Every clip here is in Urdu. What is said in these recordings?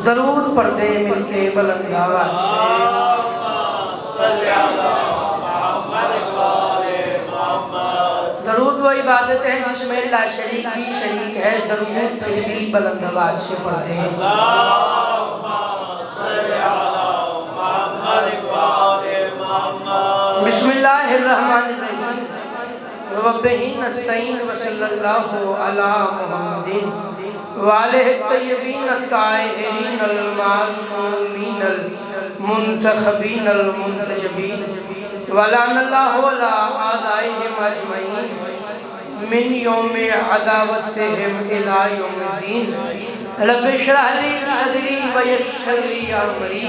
درود پڑھتے مل کے بلند آواز درود وہ عبادت ہے جس میں لا شریک بھی شریک ہے، درود پھر بھی بلند آواز سے پڑھتے ہیں۔ بسم اللہ الرحمن الرحیم وبہ نستعین وصلی اللہ علی محمد وآلہ الطیبین الطاہرین المعصومین المنتخبین المنتجبین ولعن اللہ علی اعدائہم اجمعین من یوم عداوتہم الی یوم الدین رب اشرح لی صدری ویسر لی امری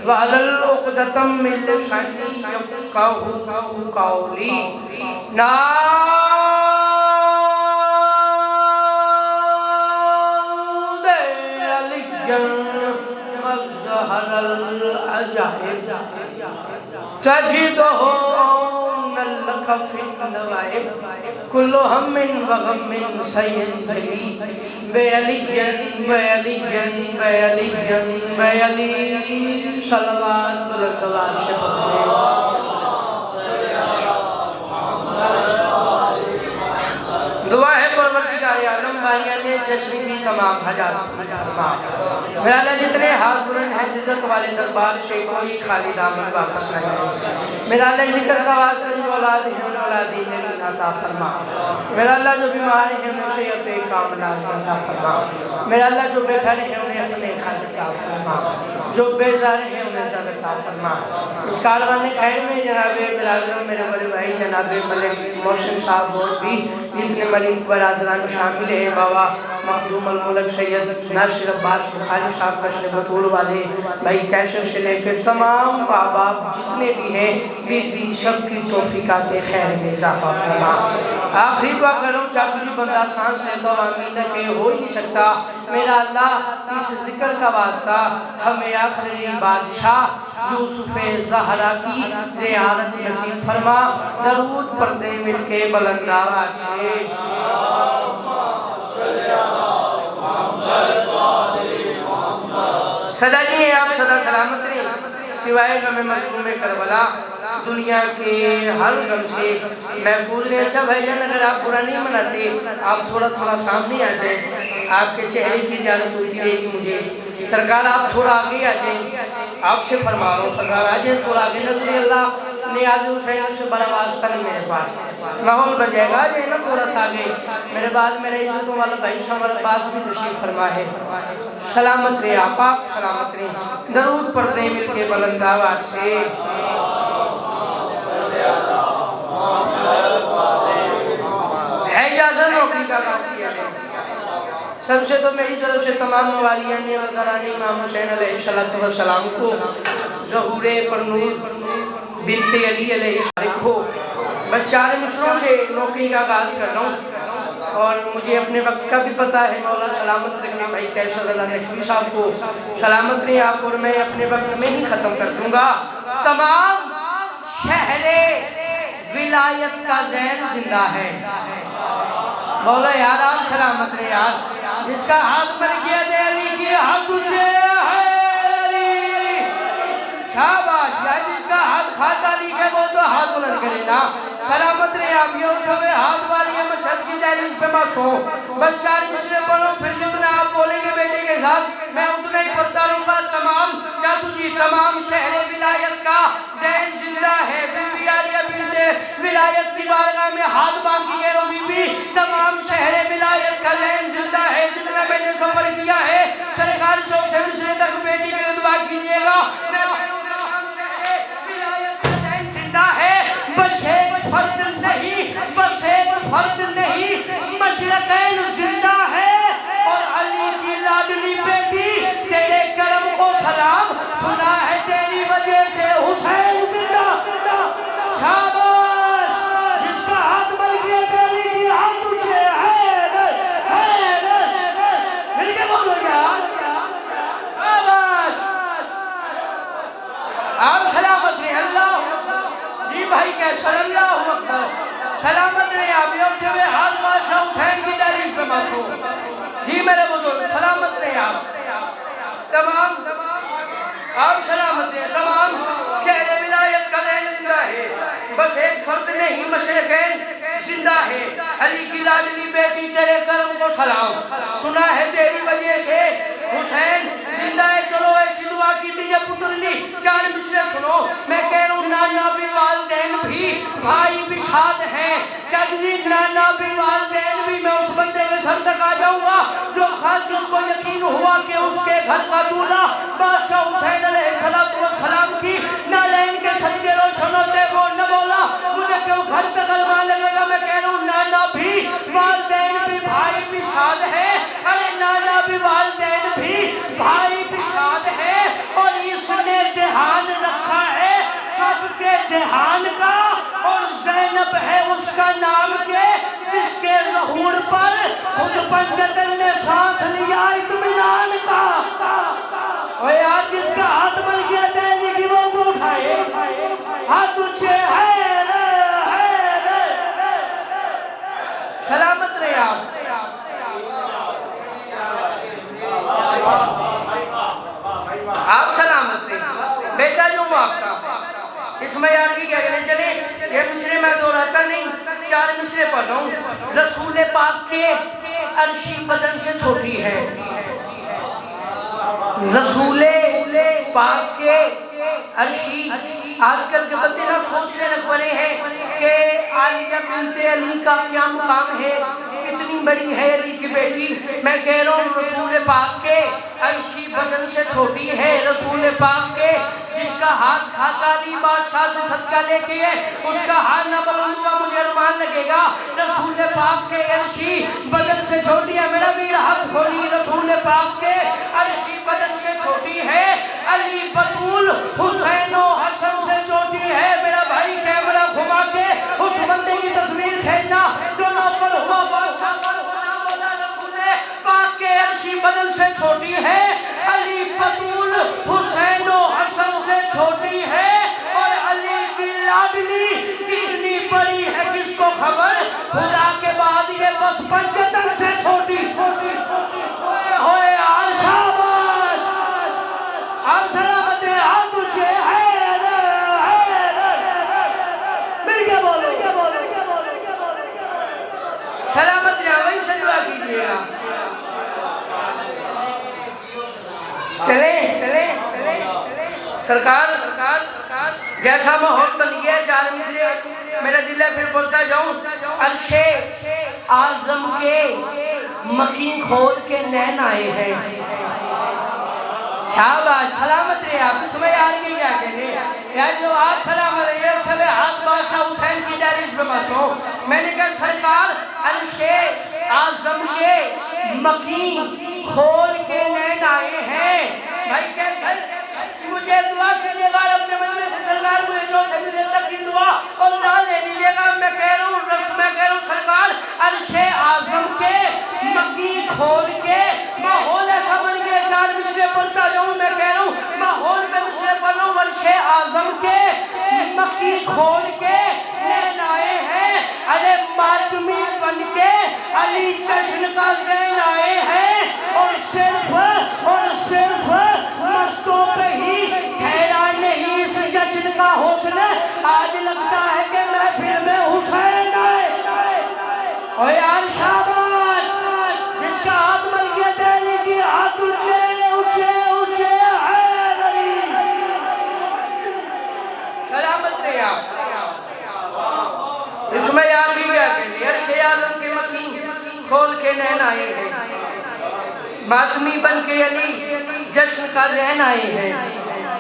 وَعَلَى الْعُقْدَةً مِّن لِّسَانِي يَفْقَهُوا قَوْلِي نَادَ عَلِيًّا مَظْهَرَ الْعَجَائِبِ تَجِدُهُ لَكَ فِي النَّوَائِبِ كُلُّ هَمٍّ وَغَمٍّ سَيَنْجَلِي بِعَلِيٍّ بِعَلِيٍّ بِعَلِيٍّ بِعَلِي صلوات بلندوار سے پڑھتے ہیں۔ دعا ہے پروردگار عالم بھائیان نے جشن کی تمام حجات میرا اللہ جتنے ہاتھ بلند ہیں عزت والے دربار سے کوئی خالی دامن واپس نہ کرے۔ میرا اللہ ذکر کا واسطہ جو اولاد ہیں ان اولادی میں عطا فرما۔ میرا اللہ جو بیمار ہیں انہیں صحت کاملہ عطا فرما۔ میرا اللہ جو بے گھر ہیں انہیں اپنے گھر عطا فرما، جو بے زار ہیں انہیں زر عطا فرما۔ اس کاروان خیر میں جناب برادران میرے بڑے بھائی جناب ملک محسن صاحب اور بھی جتنے ملک برادران شامل ہیں، بابا مخدوم الملک سید ناصر عباس بخاری صاحب کشن بطول والے بھائی کیشر سے لے کے تمام ماں باپ جتنے بھی ہیں بی سب کی توفیقات خیر میں اضافہ فرما۔ آخری دعا کروں چاچو جی بندہ سانس لیتا ہوں آمین کہ ہو ہی نہیں سکتا۔ میرا اللہ اس ذکر کا واسطہ ہمیں آخری بادشاہ یوسف زہرا کی زیارت نصیب فرما۔ درود پڑھتے مل کے بلند آواز سے صدا جی ہیں آپ صدا سلامت رہیں سوائے غم مظلوم کربلا دنیا کے ہر غم سے محفوظ رہیں۔ اچھا بھائی جان اگر آپ برا نہیں مناتے آپ تھوڑا سامنے آ جائیں، آپ کے چہرے کی زیارت ہوتی رہے گی مجھے۔ سرکار آپ تھوڑا آگے آ جائیں، آپ سے فرما رہا ہوں سرکار آ جائیں تھوڑا آگے۔ نظر اللہ نیاز حسین سے بڑا واسطہ نہیں میرے پاس، ماحول بن جائے گا آ جائیں نا تھوڑا سا آگے۔ میرے بعد میرے عزتوں والا بھائی شمر عباس بھی تشریف فرما ہے۔ سلامت رہے آپ سلامت رہے۔ درود پڑھتے ہیں مل کے بلند آواز سے ہے اجازت نوکری کا قاصد ہے۔ سب سے تو میری طرف سے تمام موالیان وزران امام حسین علیہ السلام کو ظہور پرنور بنت علی علیہ السلام کو میں 4 مصروں سے نوکری کا آغاز کر رہا ہوں اور مجھے اپنے وقت کا بھی پتہ ہے۔ مولا سلامت رکھے بھائی کیسر رضا نقوی صاحب کو سلامت رہے آپ، اور میں اپنے وقت میں ہی ختم کر دوں گا۔ تمام شہر ولایت کا زین زندہ ہے۔ مولا یار آپ سلامت رہے یار، جس کا ہاتھ مل گیا دے علی کی حق تجھے ہے علی شاباش یا جس کا ہاتھ خاتہ علی کے وہ تو ہاتھ بلند کرے نا۔ سلامت رہے آپ یہ اٹھوے ہاتھ والی مشہد کی دہلیز پہ بسوں بس 4 مصرے پڑھو پھر جتنا آپ بولیں گے بیٹے کے ساتھ میں اتنا ہی پڑھتا رہوں گا۔ تمام چاچو جی تمام شہر ولایت کا زین زندہ ہے۔ بی بی عالیہ بنت ولایت کی بارگاہ میں ہاتھ باندھی گئے وہ بی بی تمام شہر ولایت کا زین زندہ ہے۔ جتنا میں نے سفر کیا ہے سرکار 4تھے مصرے تک بیٹی کے لیے دعا کیجئے گا۔ ہے بس ایک فرد نہیں، بس ایک فرد نہیں، مشرقین زندہ ہے اور علی کی لاڈلی بیٹی تیرے کرم کو سلام سنا ہے تیری وجہ سے حسین زندہ۔ شاباش جس کا ہاتھ مل گیا تیری کی ہاتھ تجھے ہے مل کے بولو یار شاباش آپ سلامت رہے اللہ جی بھائی کیسر اللہ اکبر سلامت رہے آپ یہ اٹھے ہوئے ہاتھ بادشاہ حسین کی دہلیز پہ معصوم جی میرے بزرگ سلامت رہے آپ ہی مشرقین زندہ ہے۔ علی کی لاڈلی بیٹی تیرے کرم کو سلام، سنا ہے تیری وجہ سے حسین زندہ ہے، چلو ایسی دعا کی دیجئے پترنی۔ چار مصرے سنو، میں کہہ رہا ہوں نانا بھی والدین بھی بھائی بھی شاد ہیں، چاچی نانا بھی والدین بھی۔ میں اس بندے کے سر تک آ جاؤں گا جو خاص جس کو یقین ہوا کہ اس کے گھر کا چولہا بادشاہ حسین علیہ السلام کی نالین کے صدقے روشن ہوتے، وہ نہ بولا مجھے کیوں گھر پہ غلبہ لگے گا۔ میں کہہ رہا ہوں نانا بھی والدین بھی بھائی بھی شاد ہے، ارے نانا بھی والدین بھی بھائی بھی شاد ہے، اور اس نے دھیان رکھا ہے سب کے دھیان کا، اور زینب ہے اس کا نام کے جس کے ظہور پر خود پنجتن نے سانس لیا اطمینان کا۔ اور یار جس کا ہاتھ بل گیا دہلی کی وہ تو اٹھائے ہاتھ اچھے سلامت رہے آپ۔ آپ سلامت رہے بیٹا جو ہوں آپ کا۔ اس میں یار کی کیا کہنے چلے، یہ مصرے میں دہراتا نہیں، چار مصرے پڑھ رہا ہوں۔ رسول پاک کے عرشی بدن سے چھوٹی ہے، رسول پاک کے عرشی۔ آج کل کے بندے نہ سوچنے لگ پڑے ہیں کہ عالیہ بنت علی کا کیا مقام ہے، کتنی بڑی ہے علی کی بیٹی۔ میں کہہ رہا ہوں رسول پاک کے عرشی بدن سے چھوٹی ہے، رسول پاک کے جس کا ہاتھ کھاتا علی بادشاہ سے صدقہ لے کے ہے، اس کا ہاتھ نہ بلند ہوا مجھے رومان لگے گا۔ رسول پاک کے عرشی بدن سے چھوٹی ہے، میرا بھی ہاتھ کھولی، رسول پاک کے عرشی بدن سے چھوٹی ہے، علی بطول حسین و حسن سے چھوٹی ہے۔ میرا بھائی کیمرہ گھما کے اس بندے کی تصویر کھینچنا جو نوکر ہوا بادشاہ پر خدا بولا رسول پاک کے عرشی بدن سے چھوٹی ہے، علی بطول حسین و حسن سے چھوٹی ہے، اور علی کی لاڈلی کتنی بڑی ہے کس کو خبر، خدا کے بعد یہ بس پنجتن سے چھوٹی ہوئے شاباش۔ آپ سلامت ہیں، ہاتھ اونچے مل کے بولو سلامت رہا، وہی سے دعا کیجئے گا۔ چلیں سرکار جیسا ماحول بن گیا چار مصرے میرا دل ہے پھر بولتا جاؤں۔ عرش اعظم کے مکین کھول کے نین آئے ہیں، شاباش سلامت رہے آپ۔ اس میں یار کی کیا کہنے یا جو آپ سلامت رہے اٹھلے ہاتھ بادشاہ حسین کی دہلیز پہ بسو۔ میں نے کہا سرکار عرش اعظم کے مکین کھول کے نین آئے ہیں۔ بھائی کیسے مجھے دعا کیجئے گا اپنے من میں سے سرکار مجھے چوتھے مصرے تک کی دعا اور ڈال دے دیجئے گا۔ میں کہہ رہا ہوں سرکار عرش اعظم کے مکین کھول کے ماحول ایسا بن گیا چار مصرے پڑھتا جاؤں۔ میں کہہ رہا ہوں ماحول میں مصرے پڑھ رہا ہوں، عرش اعظم کے مکین کھول کے نین آئے ہیں، ارے ماتمی بن کے علی جشن کا زین آئے ہیں، اور صرف مستوں پہ ہی ٹھہرا نہیں اس جشن کا حسن، آج لگتا ہے کہ محفل میں حسین آئے۔ اور یار شاباش جس کا ہاتھ مل گیا دہلی کی ہاتھ اونچے سلامت رہے آپ۔ اس میں یار بھی کیا کہنے عرش اعظم کے مکین کھول کے نین آئے ہیں، ماتمی بن کے علی جشن کا ذہن آئے ہیں،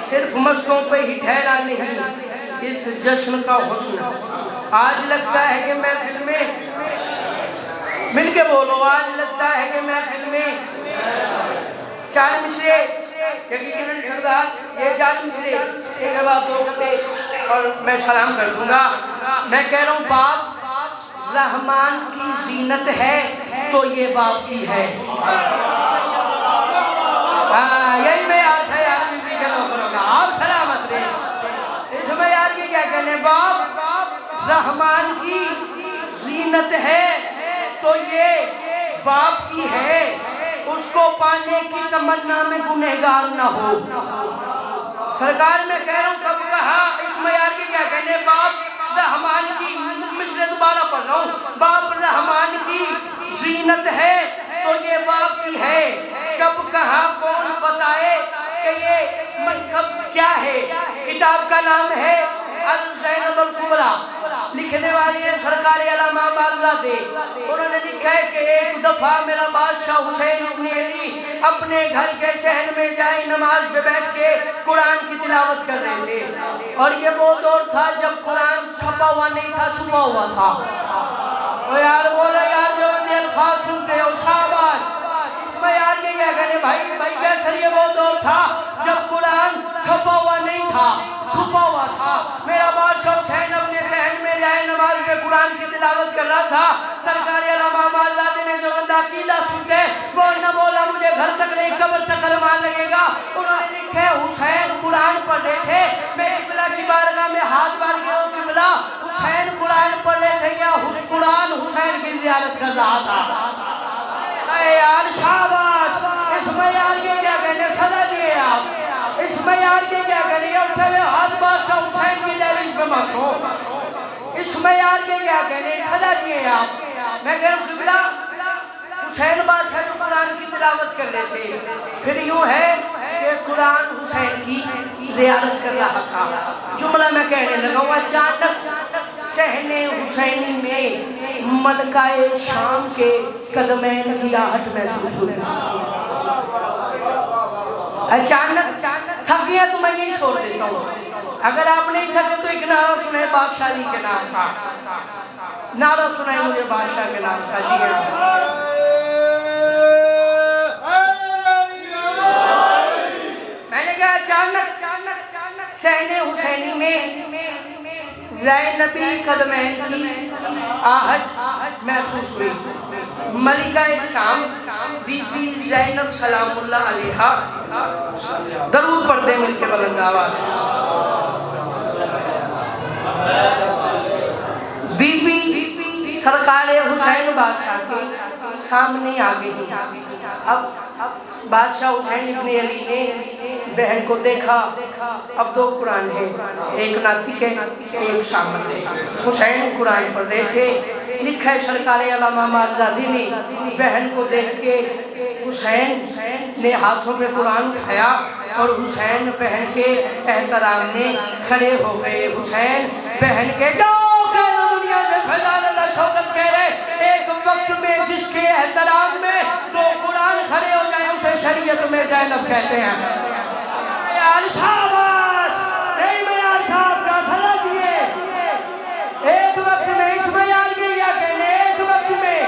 صرف مستوں پہ ہی ٹھہرا نہیں اس جشن کا حسن، آج لگتا ہے کہ محفل میں مل کے بولو، آج لگتا ہے کہ محفل میں چار مصرے یقیناً سردار یہ چار مصرے ایک بات ہوتے اور میں سلام کر دوں گا۔ میں کہہ رہا ہوں باپ رحمان کی زینت ہے تو یہ باپ کی ہے۔ یہی میں یاد ہے یار بی کے نوکروں کا، آپ سلامت رہے۔ اس میں یار یہ کیا کہنے باپ رحمان کی زینت ہے تو یہ باپ کی ہے، اس کو پانے کی تمنا میں گنہگار نہ ہو۔ سرکار میں کہہ رہا ہوں کب کہا اس معیار کی کیا کہنے باپ رحمان کی مصرع دوبارہ پڑھ رہا ہوں، باپ رحمان کی زینت ہے تو یہ باپ کی ہے، کب کہاں کون بتائے کہ یہ منصب کیا ہے۔ کتاب کا نام ہے الزینب الکبریٰ، لکھنے والی ہے سرکار علامہ بارزادے۔ انہوں نے لکھا ہے کہ ایک دفعہ میرا بادشاہ حسین ابن علی اپنے گھر کے صحن میں جائے نماز پہ بیٹھ کے قرآن کی تلاوت کر رہے تھے، اور یہ وہ دور تھا جب قرآن چھپا ہوا نہیں تھا، چھپا ہوا تھا۔ تو یار بولو یار جو بندے الفاظ سنتے ہو شاباش، اس میں یار یہ کیا کہنے بھائی کیسر یہ وہ دور تھا جب قرآن چھپا ہوا نہیں تھا، چھپا ہوا تھا۔ میرا بادشاہ حسین اپنے صحن میں جائے نماز میں قرآن کی تلاوت کر رہا تھا۔ سرکار علامہ بارزادے نے جو بندہ عقیدہ سنتے وہ نہ بولا مجھے گھر تک نہیں قبر تک کلمہ لگے گا۔ انہوں نے لکھے حسین قرآن پڑھ رہے تھے، میں قبلہ کی بارگاہ میں ہاتھ باندھ کے قبلہ حسین قرآن پڑھ رہے تھے یا قرآن حسین کی زیارت کر رہا تھا۔ اے یار شاباش، اس میں یار کے کیا کہنے سزا دیے آپ، اس میں یار کے کیا کہنے اٹھے ہوئے ہاتھ بادشاہ حسین کی دہلیز پہ مسو، اس میں یار کے کیا کہنے سزا دیے آپ۔ میں کہہ رہا ہوں قبلہ حسین بادشاہ جو قرآن کی تلاوت کر رہے تھے، پھر یوں ہے کہ قرآن حسین کی زیارت کر رہا تھا۔ جملہ میں کہنے لگا ہوں، اچانک صحن حسینی میں ملکہ شام کے قدمین کی آہٹ محسوس ہوئی۔ اچانک تھک گیا تو میں یہی چھوڑ دیتا ہوں، اگر آپ نہیں تھکے تو ایک نعرہ سنائے بادشاہ علی کے نام کا، نعرہ سنائے مجھے بادشاہ کے نام کا۔ جی میں نے کہا اچانک صحن حسینی میں زینبی قدمین کی آہٹ محسوس ہوئی۔ ملکہ شام بی بی زینب سلام اللہ علیہا، درود پڑھتے مل کے بلند آواز۔ بی بی سرکار حسین بادشاہ کے سامنے آگے ہی۔ اب بادشاہ حسین ابن علی نے بہن کو دیکھا، اب دو قرآن ہیں، ایک ناطق ہے ایک شامت ہے۔ حسین قرآن پڑھ رہے تھے، لکھا ہے سرکار علامہ بارزادے نے بہن کو دیکھ کے حسین نے ہاتھوں پہ قرآن اٹھایا اور حسین بہن کے احترام میں کھڑے ہو گئے۔ حسین بہن کے دنیا سے فیضان اللہ شوکت کہہ رہے، ایک وقت میں جس کے احترام میں دو قرآن کھڑے ہو جائیں اسے شریعت میں زینب کہتے ہیں۔ یار شاباش، نہیں بیان تھا آپ کا سمجھئے، ایک وقت میں اس بیان کے لیا کہنے، ایک وقت میں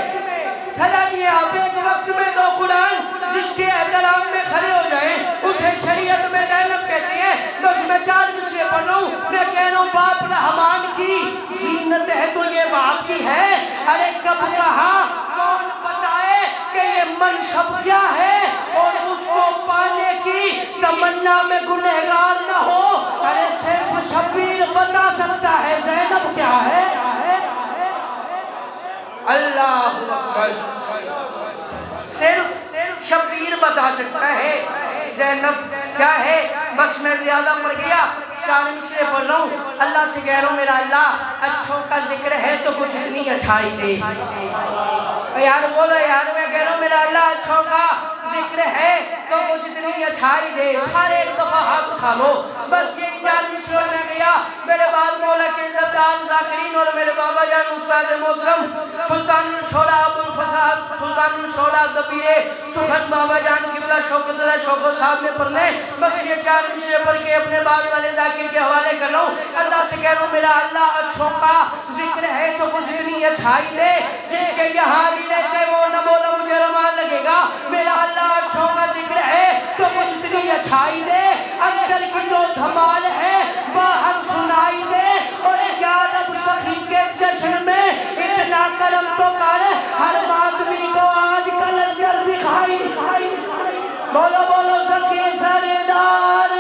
سمجھئے آپ، ایک وقت میں دو قرآن جس کے احترام میں کھڑے ہو جائیں اسے شریعت میں زینب کہتے ہیں۔ بس میں چار مصرے پڑھ رہا ہوں، میں کہہ رہا ہوں باپ رحمان کی زینت ہے تو یہ باپ کی ہے۔ ارے کب کہا کون بتائے کہ یہ منصب کیا ہے اور اس کو پانے کی تمنا میں گنہگار نہ ہو۔ ارے صرف شبیر بتا سکتا ہے زینب کیا ہے۔ اللہ اکبر، صرف شبیر بتا سکتا ہے زینب کیا ہے۔ بس میں زیادہ پڑھ گیا، چار مصرے پڑھ رہا ہوں، اللہ سے کہہ رہا ہوں میرا اللہ اچھوں کا ذکر ہے تو کچھ اتنی اچھائی دے۔ یار بولو یار، میں کہہ رہا ہوں میرا اللہ اچھوں کا ذکر ہے تو کچھ اتنی اچھائی دے۔ سارے ایک دفعہ ہاتھ اٹھا لو، بس یہی چار مصرے میں گیا۔ میرے بعد مولا کے عزتدار ذاکرین اور میرے بابا جان استاد محترم سلطان الشورا ابو الفساد سلطان الشورا دبیر سخن بابا جان قبلہ شوکت اللہ شوکت صاحب نے پڑھنے، بس یہ چار مصرے پڑھ کے اپنے باغ والے ذاکر کے حوالے کر رہا ہوں۔ اللہ سے کہہ رہا ہوں میرا اللہ اچھوں کا ذکر ہے تو کچھ اتنی اچھائی دے، جس کے یہاں بھی رہتے وہ نہ بولا مجھے رمان لگے گا۔ میرا اللہ اچھوں کا ذکر ہے تو کچھ اتنی اچھائی دے، اندر کی جو دھمال ہے باہر سنائی دے، اور یا رب سخی کے جشن میں اتنا کرم تو کر ہر آدمی کو آج کل اجر دکھائی۔ بولو بولو سخی سردار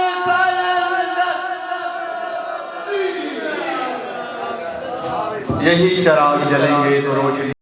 یہی چراغ جلیں گے تو روشنی